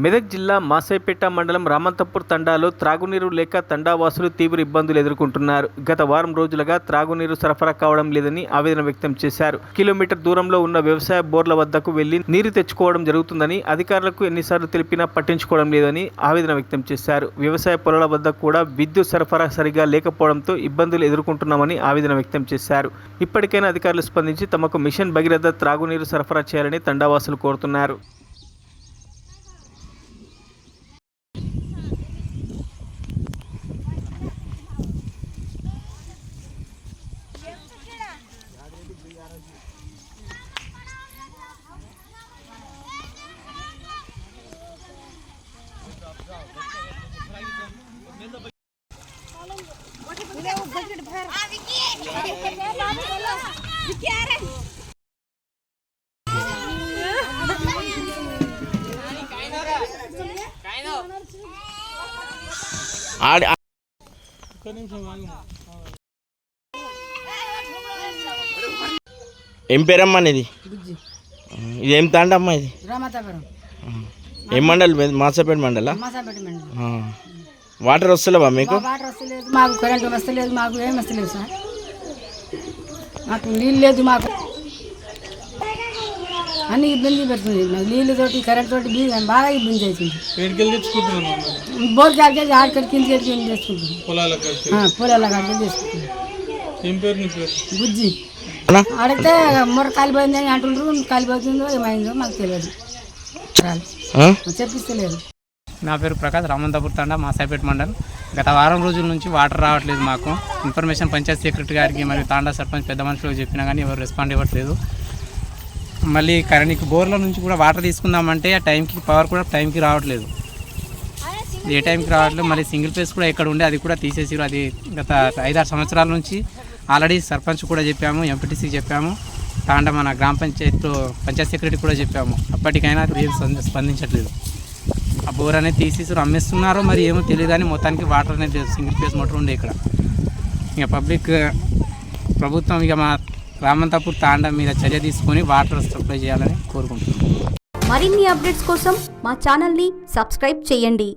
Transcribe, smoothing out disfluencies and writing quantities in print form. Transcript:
మెదక్ జిల్లా మాసైపేట మండలం రామంతపూర్ తండాలో త్రాగునీరు లేక తండావాసులు తీవ్ర ఇబ్బందులు ఎదుర్కొంటున్నారు. గత వారం రోజులుగా త్రాగునీరు సరఫరా కావడం లేదని ఆవేదన వ్యక్తం చేశారు. కిలోమీటర్ దూరంలో ఉన్న వ్యవసాయ బోర్ల వద్దకు వెళ్లి నీరు తెచ్చుకోవడం జరుగుతుందని అధికారులకు ఎన్నిసార్లు తెలిపినా పట్టించుకోవడం లేదని ఆవేదన వ్యక్తం చేశారు. వ్యవసాయ పొలాల వద్ద కూడా విద్యుత్ సరఫరా సరిగా లేకపోవడంతో ఇబ్బందులు ఎదుర్కొంటున్నామని ఆవేదన వ్యక్తం చేశారు. ఇప్పటికైనా అధికారులు స్పందించి తమకు మిషన్ భగీరథ త్రాగునీరు సరఫరా చేయాలని తండావాసులు కోరుతున్నారు. ఏం పేరమ్మా ఇది? ఇది ఏం తాండమ్మా? ఇది ఏం మండలి? మాసపేట మండలా? వాటర్ వస్తలేవా మీకు? మాకు కరెంటు వస్తలేదు, మాకు ఏం వస్తలేదు సార్. మాకు నీళ్ళు లేదు, మాకు అన్ని ఇబ్బంది పెడుతుంది. మాకు నీళ్ళు తోటి కరెంట్ తోటి బాగా ఇబ్బంది అవుతుంది. బోర్ కాడికి ఆడికి కింద చేసుకుంటాం, పొలాల కాడికి చేసుకుంటాం. బుజ్జి అడిగితే మొర కాలిపోయిందని అంటుండ్రు. కాలిపోతుందో ఏమైందో మాకు తెలియదు, చెప్పిస్తలేదు. నా పేరు ప్రకాష్, రామంతపూర్ తండా మాసైపేట మండలం. గత వారం రోజుల నుంచి వాటర్ రావట్లేదు. మాకు ఇన్ఫర్మేషన్ పంచాయత్ సెక్రటరీ గారికి మరియు తాండా సర్పంచ్ పెద్ద మనుషులకు చెప్పినా కానీ ఎవరు రెస్పాండ్ ఇవ్వట్లేదు. మళ్ళీ కరెంట్ బోర్ల నుంచి కూడా వాటర్ తీసుకుందామంటే ఆ టైంకి పవర్ కూడా టైంకి రావట్లేదు. ఏ టైంకి రావట్లేదు. మళ్ళీ సింగిల్ ఫేస్ కూడా ఎక్కడ ఉండే అది కూడా తీసేసారు. అది గత 5-6 సంవత్సరాల నుంచి ఆల్రెడీ సర్పంచ్ కూడా చెప్పాము, ఎంపీటీసీకి చెప్పాము, తాండా మన గ్రామ పంచాయత్ సెక్రటరీ కూడా చెప్పాము. అప్పటికైనా ఏం స్పందించట్లేదు. ఆ బోర్ అనేది తీసేసారు, అమ్మేస్తున్నారో మరి ఏమో తెలియదు కానీ మొత్తానికి వాటర్ అనేది లేదు. సింగిల్ ఫేస్ మోటార్ ఉండే ఇక్కడ. ఇక ప్రభుత్వం ఇక మా రామంతపూర్ తాండా మీద చర్య తీసుకొని వాటర్ సప్లై చేయాలని కోరుకుంటున్నాం. మరిన్ని అప్డేట్స్ కోసం మా ఛానల్ని సబ్స్క్రైబ్ చేయండి.